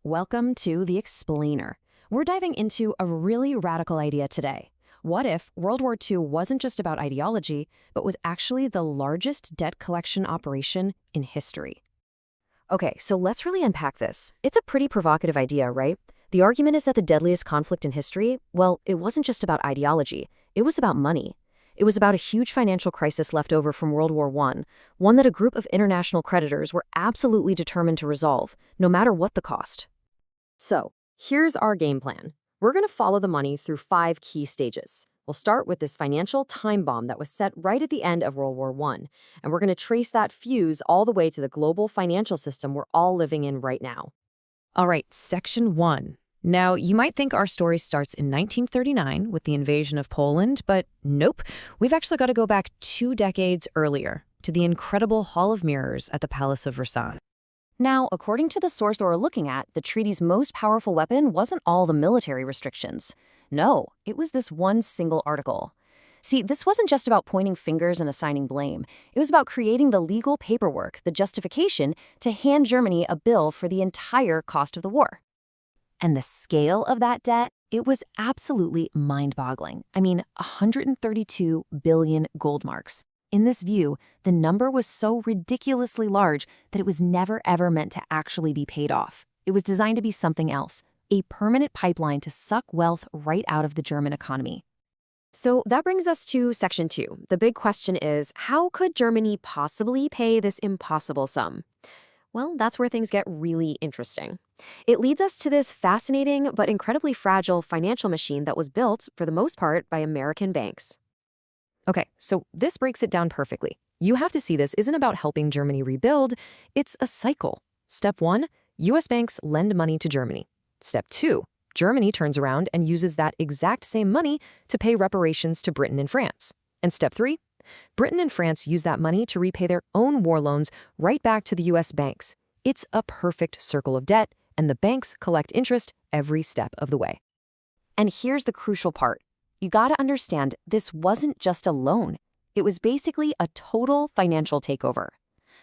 Welcome to The Explainer. We're diving into a really radical idea today. What if World War II wasn't just about ideology, but was actually the largest debt collection operation in history? Okay, so let's really unpack this. It's a pretty provocative idea, right? The argument is that the deadliest conflict in history, well, it wasn't just about ideology. It was about money. It was about a huge financial crisis left over from World War I, one that a group of international creditors were absolutely determined to resolve, no matter what the cost. So, here's our game plan. We're going to follow the money through 5 key stages. We'll start with this financial time bomb that was set right at the end of World War I, and we're going to trace that fuse all the way to the global financial system we're all living in right now. All right, Section 1. Now, you might think our story starts in 1939 with the invasion of Poland, but nope. We've actually got to go back 2 decades earlier to the incredible Hall of Mirrors at the Palace of Versailles. Now, according to the source that we're looking at, the treaty's most powerful weapon wasn't all the military restrictions. No, it was this one single article. See, this wasn't just about pointing fingers and assigning blame. It was about creating the legal paperwork, the justification, to hand Germany a bill for the entire cost of the war. And the scale of that debt, it was absolutely mind-boggling. I mean, 132 billion gold marks. In this view, the number was so ridiculously large that it was never ever meant to actually be paid off. It was designed to be something else, a permanent pipeline to suck wealth right out of the German economy. So that brings us to Section 2. The big question is, how could Germany possibly pay this impossible sum? Well, that's where things get really interesting. It leads us to this fascinating but incredibly fragile financial machine that was built, for the most part, by American banks. Okay, so this breaks it down perfectly. You have to see this isn't about helping Germany rebuild, it's a cycle. Step 1, U.S. banks lend money to Germany. Step 2, Germany turns around and uses that exact same money to pay reparations to Britain and France. And step 3, Britain and France use that money to repay their own war loans right back to the U.S. banks. It's a perfect circle of debt, and the banks collect interest every step of the way. And here's the crucial part. You gotta understand, this wasn't just a loan. It was basically a total financial takeover.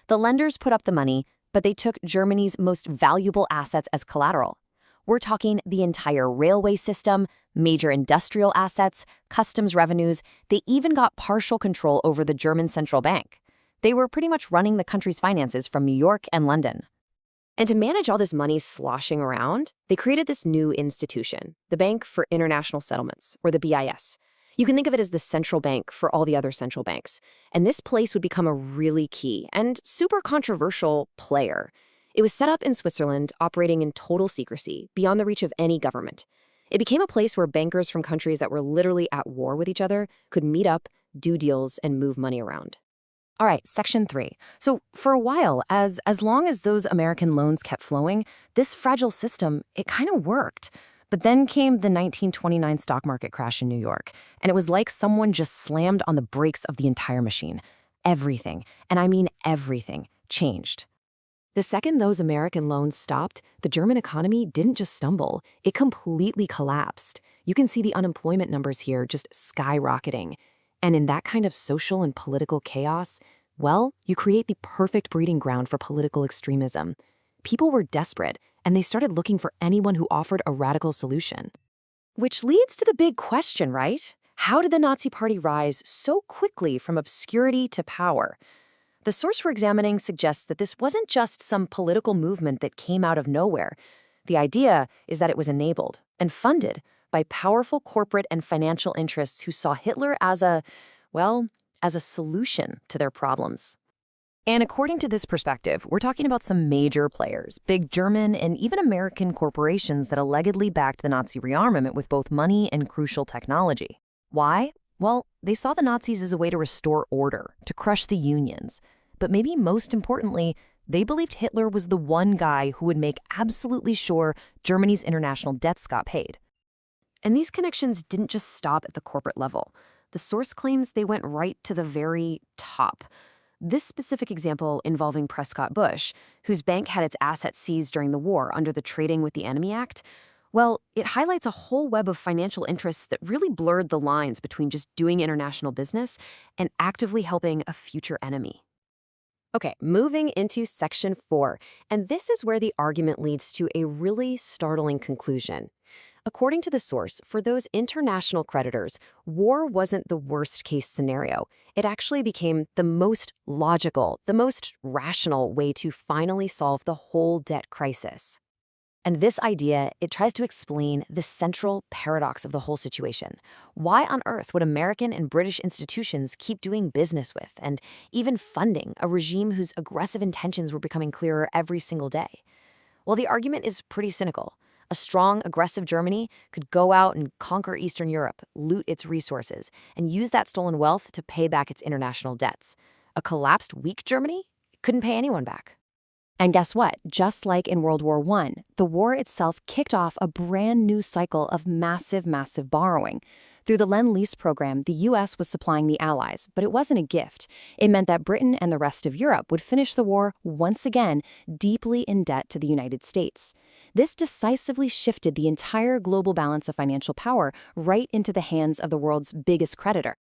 The lenders put up the money, but they took Germany's most valuable assets as collateral. We're talking the entire railway system, major industrial assets, customs revenues. They even got partial control over the German central bank. They were pretty much running the country's finances from New York and London. And to manage all this money sloshing around, they created this new institution, the Bank for International Settlements, or the BIS. You can think of it as the central bank for all the other central banks. And this place would become a really key and super controversial player. It was set up in Switzerland, operating in total secrecy, beyond the reach of any government. It became a place where bankers from countries that were literally at war with each other could meet up, do deals, and move money around. All right, Section 3. So for a while, as long as those American loans kept flowing, this fragile system, it kind of worked. But then came the 1929 stock market crash in New York, and it was like someone just slammed on the brakes of the entire machine. Everything, and I mean everything, changed. The second those American loans stopped, the German economy didn't just stumble, it completely collapsed. You can see the unemployment numbers here just skyrocketing. And in that kind of social and political chaos, well, you create the perfect breeding ground for political extremism. People were desperate, and they started looking for anyone who offered a radical solution. Which leads to the big question, right? How did the Nazi Party rise so quickly from obscurity to power? The source we're examining suggests that this wasn't just some political movement that came out of nowhere. The idea is that it was enabled and funded by powerful corporate and financial interests who saw Hitler as a solution to their problems. And according to this perspective, we're talking about some major players, big German and even American corporations that allegedly backed the Nazi rearmament with both money and crucial technology. Why? Well, they saw the Nazis as a way to restore order, to crush the unions. But maybe most importantly, they believed Hitler was the one guy who would make absolutely sure Germany's international debts got paid. And these connections didn't just stop at the corporate level. The source claims they went right to the very top. This specific example involving Prescott Bush, whose bank had its assets seized during the war under the Trading with the Enemy Act, well, it highlights a whole web of financial interests that really blurred the lines between just doing international business and actively helping a future enemy. Okay, moving into section 4, and this is where the argument leads to a really startling conclusion. According to the source, for those international creditors, war wasn't the worst case scenario. It actually became the most logical, the most rational way to finally solve the whole debt crisis. And this idea, it tries to explain the central paradox of the whole situation. Why on earth would American and British institutions keep doing business with and even funding a regime whose aggressive intentions were becoming clearer every single day? Well, the argument is pretty cynical. A strong, aggressive Germany could go out and conquer Eastern Europe, loot its resources, and use that stolen wealth to pay back its international debts. A collapsed, weak Germany couldn't pay anyone back. And guess what? Just like in World War I, the war itself kicked off a brand new cycle of massive borrowing. Through the Lend-Lease program, the U.S. was supplying the Allies, but it wasn't a gift. It meant that Britain and the rest of Europe would finish the war once again deeply in debt to the United States. This decisively shifted the entire global balance of financial power right into the hands of the world's biggest creditor.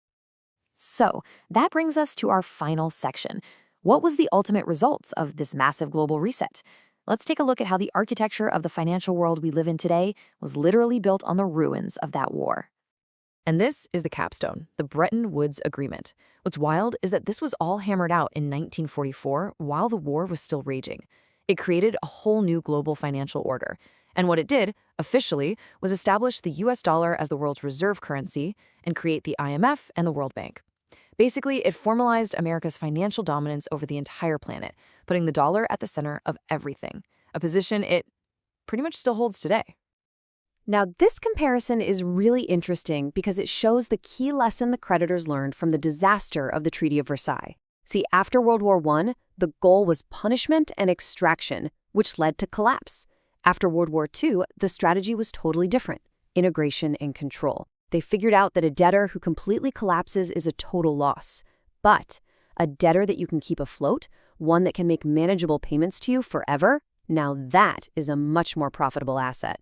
So, that brings us to our final section. What was the ultimate results of this massive global reset? Let's take a look at how the architecture of the financial world we live in today was literally built on the ruins of that war. And this is the capstone, the Bretton Woods Agreement. What's wild is that this was all hammered out in 1944 while the war was still raging. It created a whole new global financial order. And what it did, officially, was establish the US dollar as the world's reserve currency and create the IMF and the World Bank. Basically, it formalized America's financial dominance over the entire planet, putting the dollar at the center of everything, a position it pretty much still holds today. Now, this comparison is really interesting because it shows the key lesson the creditors learned from the disaster of the Treaty of Versailles. See, after World War I, the goal was punishment and extraction, which led to collapse. After World War II, the strategy was totally different: integration and control. They figured out that a debtor who completely collapses is a total loss. But a debtor that you can keep afloat, one that can make manageable payments to you forever, now that is a much more profitable asset.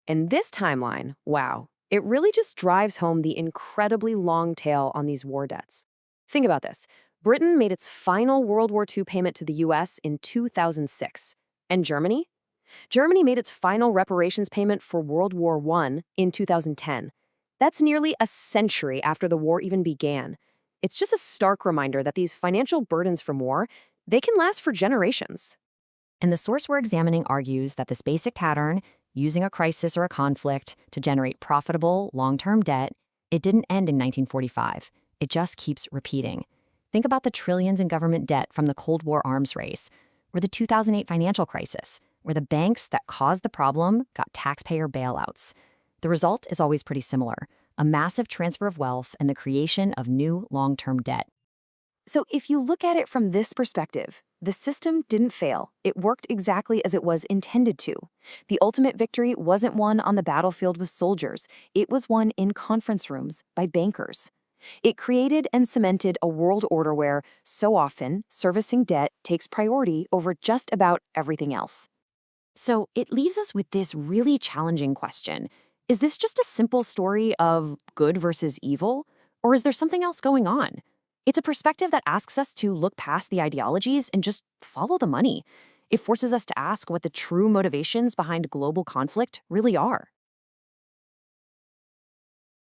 And this timeline, wow, it really just drives home the incredibly long tail on these war debts. Think about this. Britain made its final World War II payment to the US in 2006. And Germany? Germany made its final reparations payment for World War I in 2010. That's nearly a century after the war even began. It's just a stark reminder that these financial burdens from war, they can last for generations. And the source we're examining argues that this basic pattern, using a crisis or a conflict to generate profitable, long-term debt, it didn't end in 1945. It just keeps repeating. Think about the trillions in government debt from the Cold War arms race, or the 2008 financial crisis, where the banks that caused the problem got taxpayer bailouts. The result is always pretty similar: a massive transfer of wealth and the creation of new long-term debt. So if you look at it from this perspective, the system didn't fail. It worked exactly as it was intended to. The ultimate victory wasn't won on the battlefield with soldiers. It was won in conference rooms by bankers. It created and cemented a world order where, so often, servicing debt takes priority over just about everything else. So it leaves us with this really challenging question. Is this just a simple story of good versus evil? Or is there something else going on? It's a perspective that asks us to look past the ideologies and just follow the money. It forces us to ask what the true motivations behind global conflict really are.